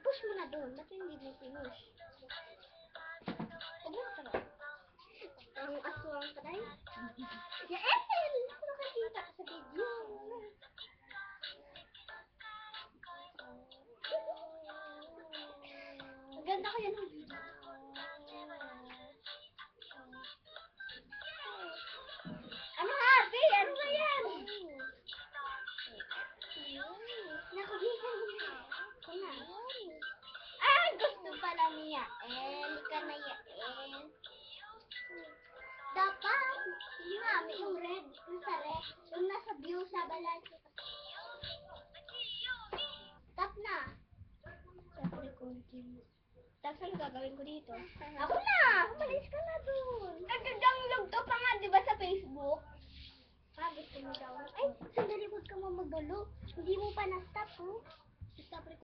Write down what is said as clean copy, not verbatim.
I-push mo na doon. Ba't hindi mo pinush? Sobrang sarap. Ang aswang ka dahil. Ya, Ethel! Ako nakakita sa video. Ang ganda ko yan ng video. Ano ate? Ano ba yan? Nakagitan mo na. Ako na. Ah, gusto pala niya. Ka na yan. Dapat, yung mami, yung red, yung sa red, yung nasa view sa balance. Tap na. Siyempre, continue. Tapos ano gagawin ko dito? Ako na! Umalis ka na dun. Nag-download ka pa nga, di ba, sa Facebook? Ha, gusto mo daw? Ay, sandali, huwag ka mo magulo. Hindi mo pa na-stop, oh. Stop